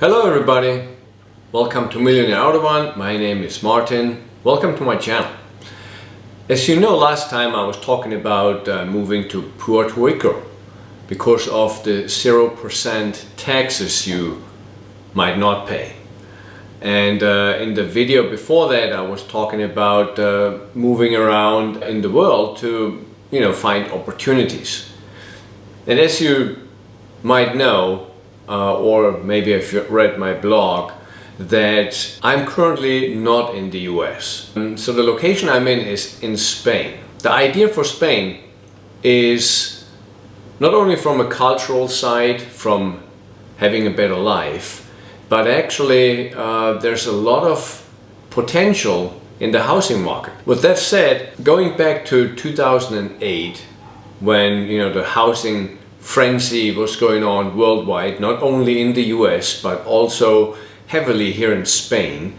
Hello everybody, welcome to Millionaire Autobahn. My name is Martin. Welcome to my channel. As you know, last time I was talking about moving to Puerto Rico because of the 0% taxes you might not pay. And in the video before that I was talking about moving around in the world to find opportunities. And as you might know, or maybe if you've read my blog, that I'm currently not in the US. So the location I'm in is in Spain. The idea for Spain is not only from a cultural side, from having a better life, but actually there's a lot of potential in the housing market. With that said, going back to 2008, when the housing frenzy was going on worldwide, not only in the US but also heavily here in Spain,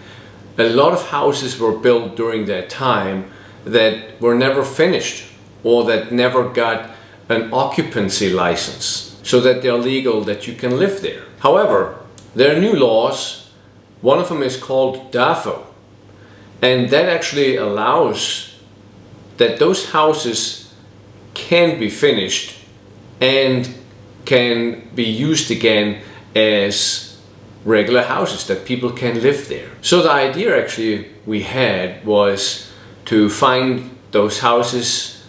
a lot of houses were built during that time that were never finished or that never got an occupancy license so that they're legal, that you can live there. However, there are new laws. One of them is called DAFO, and that actually allows that those houses can be finished and can be used again as regular houses, that people can live there. So the idea actually we had was to find those houses,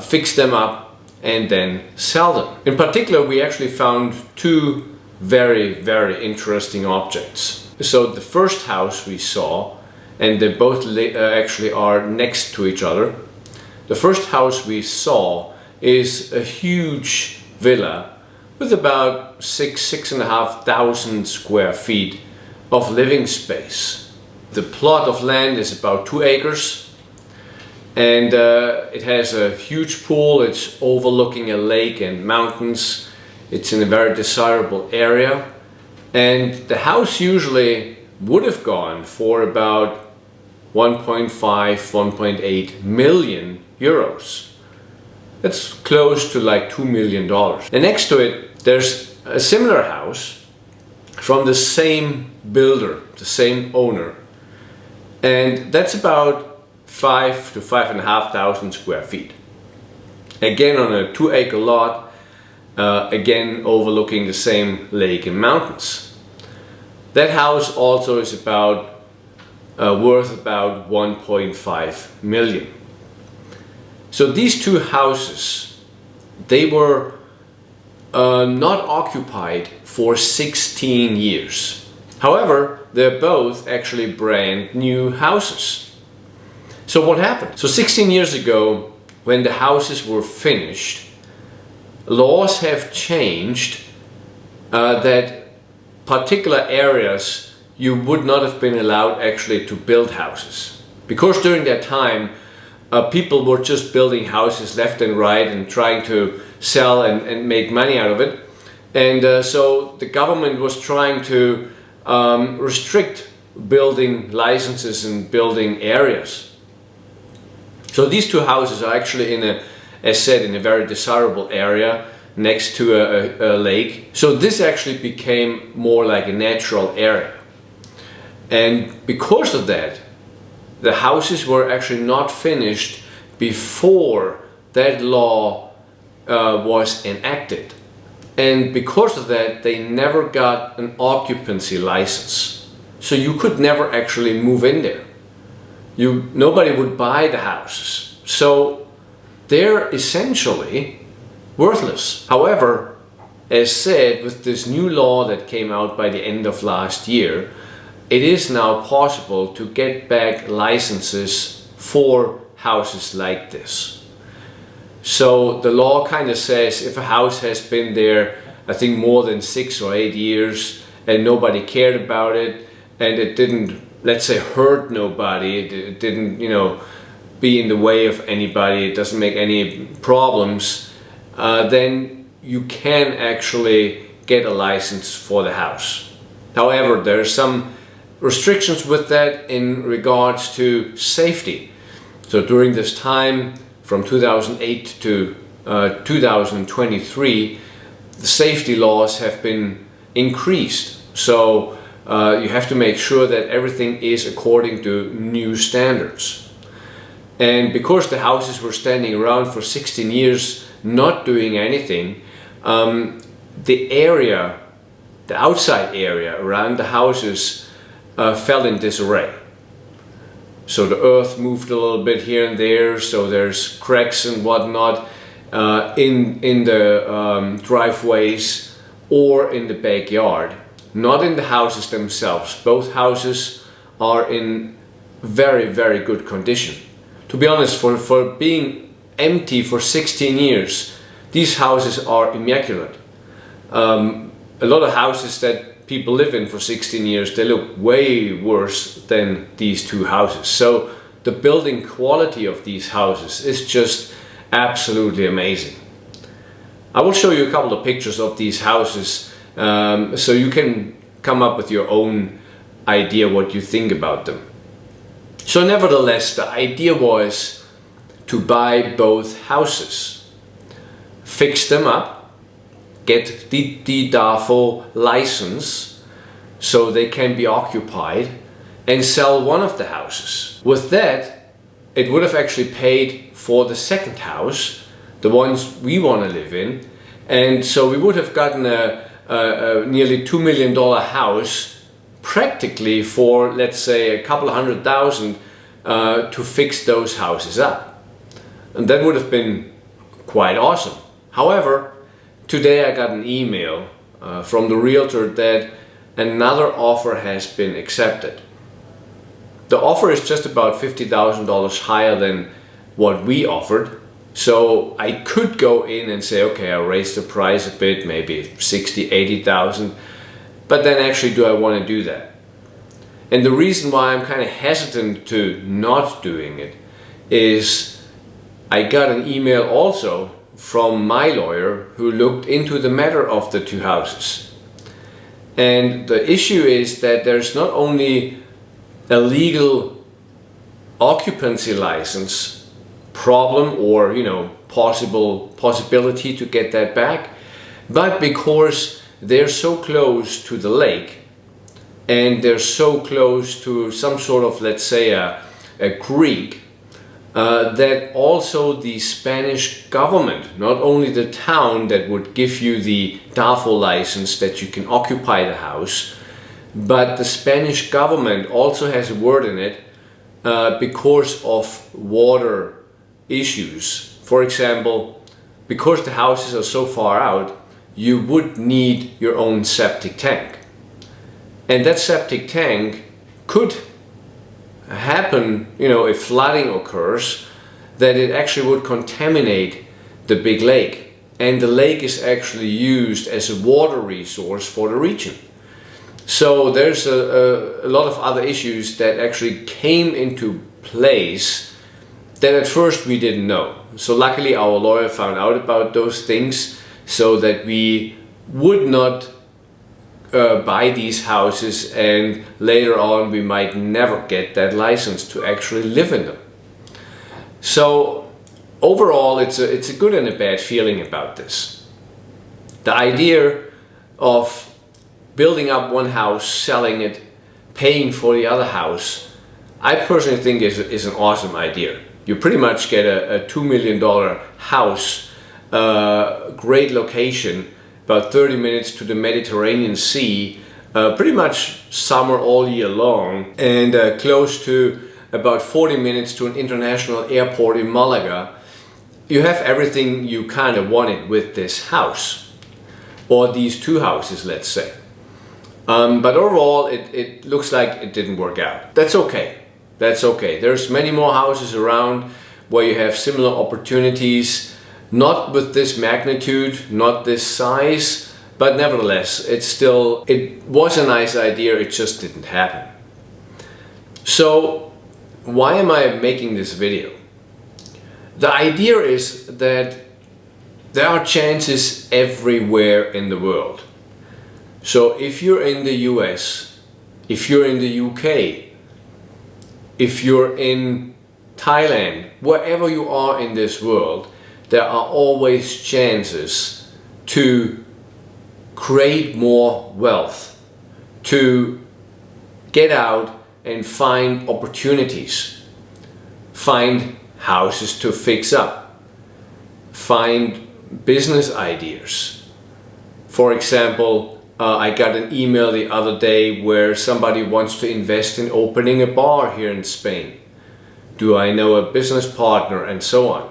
fix them up and then sell them. In particular, we actually found two very interesting objects. So the first house we saw, and they both actually are next to each other. The first house we saw is a huge villa with about 6,500 square feet of living space. The plot of land is about 2 acres, and it has a huge pool. It's overlooking a lake and mountains. It's in a very desirable area, and the house usually would have gone for about 1.8 million euros. That's close to like $2 million. And next to it, there's a similar house from the same builder, the same owner. And that's about 5,000 to 5,500 square feet. Again, on a 2-acre lot, again overlooking the same lake and mountains. That house also is about worth about 1.5 million. So these two houses, they were not occupied for 16 years. However, they're both actually brand new houses. So what happened? So 16 years ago, when the houses were finished, laws have changed that particular areas you would not have been allowed actually to build houses. Because during that time, people were just building houses left and right and trying to sell and make money out of it. And so the government was trying to restrict building licenses and building areas. So these two houses are actually as said, in a very desirable area next to a lake. So this actually became more like a natural area. And because of that, the houses were actually not finished before that law was enacted. And because of that, they never got an occupancy license. So you could never actually move in there. Nobody would buy the houses. So they're essentially worthless. However, as said, with this new law that came out by the end of last year, it is now possible to get back licenses for houses like this. So the law kind of says if a house has been there, I think more than 6 or 8 years, and nobody cared about it, and it didn't, let's say, hurt nobody, it didn't, be in the way of anybody, it doesn't make any problems, then you can actually get a license for the house. However, there are some restrictions with that in regards to safety. So during this time, from 2008 to 2023, the safety laws have been increased. So you have to make sure that everything is according to new standards. And because the houses were standing around for 16 years not doing anything, the area, the outside area around the houses fell in disarray. So the earth moved a little bit here and there, so there's cracks and whatnot in the driveways or in the backyard, not in the houses themselves. Both houses are in very, very good condition. To be honest, for being empty for 16 years, these houses are immaculate. A lot of houses that people live in for 16 years, they look way worse than these two houses. So the building quality of these houses is just absolutely amazing. I will show you a couple of pictures of these houses so you can come up with your own idea what you think about them. So nevertheless, the idea was to buy both houses, fix them up, get the DAFO license so they can be occupied, and sell one of the houses. With that, it would have actually paid for the second house, the ones we want to live in, and so we would have gotten a nearly $2 million house practically for, let's say, a couple of $100,000 to fix those houses up. And that would have been quite awesome. However, today I got an email from the realtor that another offer has been accepted. The offer is just about $50,000 higher than what we offered. So I could go in and say, okay, I'll raise the price a bit, maybe 60, 80,000. But then actually, do I want to do that? And the reason why I'm kind of hesitant to not doing it is I got an email also from my lawyer who looked into the matter of the two houses. And the issue is that there's not only a legal occupancy license problem or, you know, possibility to get that back, but because they're so close to the lake and they're so close to some sort of, let's say, a creek, that also the Spanish government, not only the town that would give you the DAFO license that you can occupy the house, but the Spanish government also has a word in it because of water issues. For example, because the houses are so far out, you would need your own septic tank. And that septic tank could happen, you know, if flooding occurs, that it actually would contaminate the big lake. And the lake is actually used as a water resource for the region. So there's a lot of other issues that actually came into place that at first we didn't know. So luckily our lawyer found out about those things so that we would not buy these houses and later on we might never get that license to actually live in them. So overall it's a good and a bad feeling about this. The idea of building up one house, selling it, paying for the other house, I personally think is an awesome idea. You pretty much get a $2 million house, great location, about 30 minutes to the Mediterranean Sea, pretty much summer all year long, and close to about 40 minutes to an international airport in Malaga. You have everything you kind of wanted with this house, or these two houses, let's say. But overall, it looks like it didn't work out. That's okay. That's okay. There's many more houses around where you have similar opportunities, not with this magnitude, not this size, but nevertheless, it was a nice idea, it just didn't happen. So, why am I making this video? The idea is that there are chances everywhere in the world. So if you're in the US, if you're in the UK, if you're in Thailand, wherever you are in this world, there are always chances to create more wealth, to get out and find opportunities, find houses to fix up, find business ideas. For example, I got an email the other day where somebody wants to invest in opening a bar here in Spain. Do I know a business partner, and so on.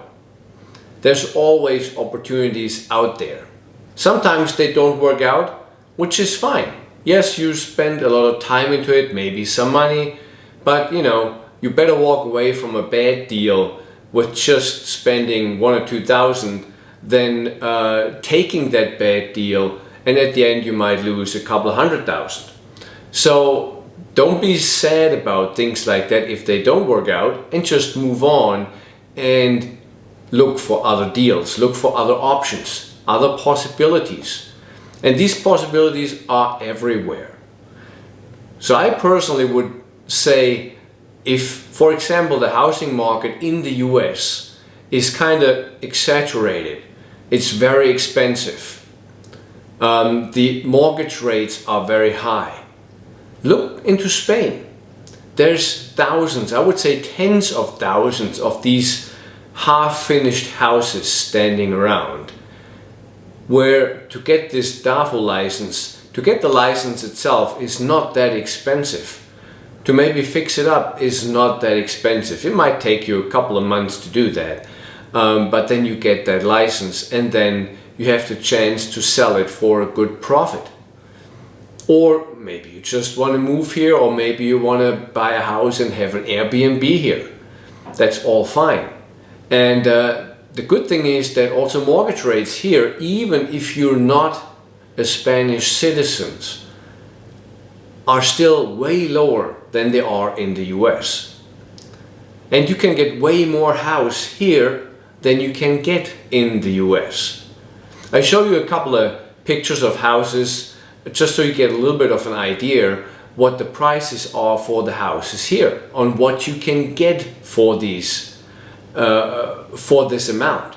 There's always opportunities out there. Sometimes they don't work out, which is fine. Yes, you spend a lot of time into it, maybe some money, but you better walk away from a bad deal with just spending 1,000 or 2,000 than taking that bad deal, and at the end you might lose a couple of 100,000. So don't be sad about things like that if they don't work out, and just move on and look for other deals, look for other options, other possibilities. And these possibilities are everywhere. So I personally would say, if, for example, the housing market in the US is kind of exaggerated, it's very expensive, the mortgage rates are very high, look into Spain. There's thousands, I would say tens of thousands of these half-finished houses standing around, where to get this DAFO license, to get the license itself is not that expensive. To maybe fix it up is not that expensive. It might take you a couple of months to do that, but then you get that license, and then you have the chance to sell it for a good profit. Or maybe you just want to move here, or maybe you want to buy a house and have an Airbnb here. That's all fine. And the good thing is that also mortgage rates here, even if you're not a Spanish citizen, are still way lower than they are in the US. And you can get way more house here than you can get in the US. I show you a couple of pictures of houses just so you get a little bit of an idea what the prices are for the houses here, on what you can get for these for this amount.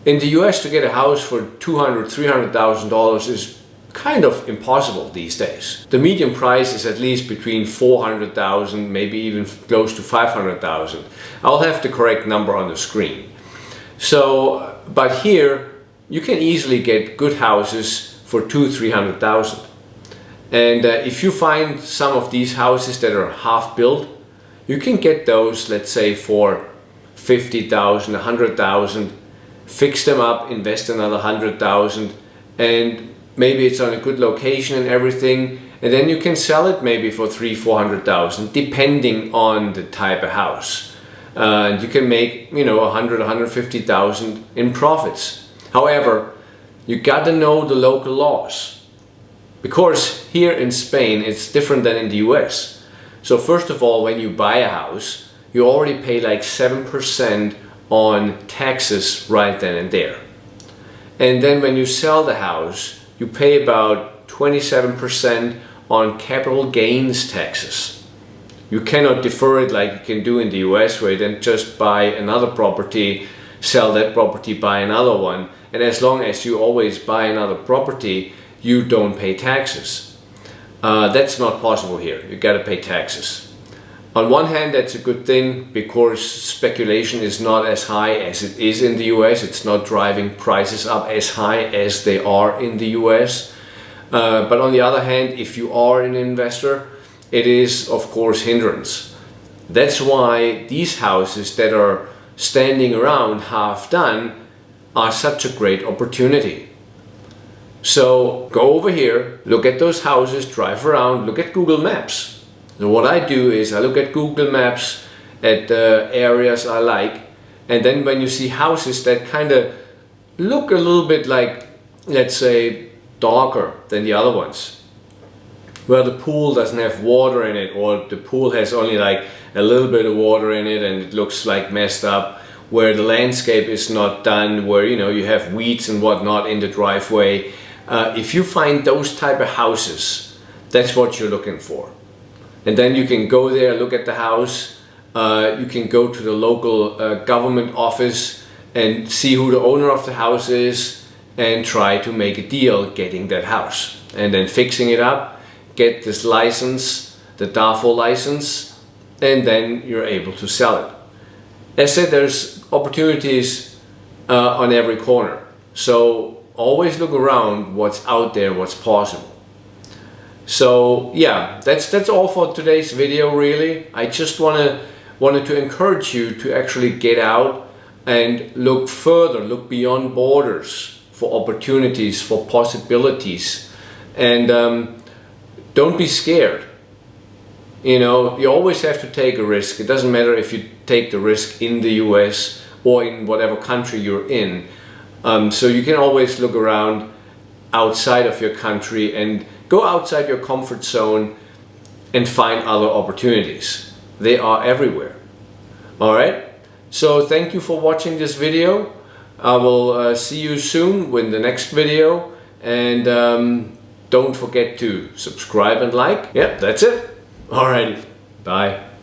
In the US, to get a house for $200,000, $300,000 is kind of impossible these days. The median price is at least between $400,000, maybe even close to $500,000. I'll have the correct number on the screen. So, but here you can easily get good houses for $200,000, $300,000. And if you find some of these houses that are half built, you can get those, let's say, for $50,000, $100,000, fix them up, invest another $100,000, and maybe it's on a good location and everything, and then you can sell it maybe for $300,000, $400,000, depending on the type of house. And you can make, $100,000, $150,000 in profits. However, you got to know the local laws, because here in Spain it's different than in the US. So first of all, when you buy a house, you already pay like 7% on taxes right then and there. And then when you sell the house, you pay about 27% on capital gains taxes. You cannot defer it like you can do in the US, where you then just buy another property, sell that property, buy another one, and as long as you always buy another property, you don't pay taxes. That's not possible here. You gotta pay taxes. On one hand, that's a good thing, because speculation is not as high as it is in the US. It's not driving prices up as high as they are in the US. But on the other hand, if you are an investor, it is of course hindrance. That's why these houses that are standing around half done are such a great opportunity. So go over here, look at those houses, drive around, look at Google Maps. So what I do is I look at Google Maps at the areas I like, and then when you see houses that kind of look a little bit like, let's say, darker than the other ones, where the pool doesn't have water in it, or the pool has only like a little bit of water in it and it looks like messed up, where the landscape is not done, where you have weeds and whatnot in the driveway. If you find those type of houses, that's what you're looking for. And then you can go there, look at the house, you can go to the local government office and see who the owner of the house is, and try to make a deal getting that house, and then fixing it up, get this license, the DAFO license, and then you're able to sell it. As I said, there's opportunities on every corner. So always look around what's out there, what's possible. So yeah, that's all for today's video really. I just wanted to encourage you to actually get out and look further, look beyond borders for opportunities, for possibilities, and don't be scared. You know, you always have to take a risk. It doesn't matter if you take the risk in the US or in whatever country you're in. So you can always look around outside of your country and go outside your comfort zone and find other opportunities. They are everywhere. All right. So thank you for watching this video. I will see you soon with the next video, and don't forget to subscribe and like. Yeah, that's it. Alrighty, bye.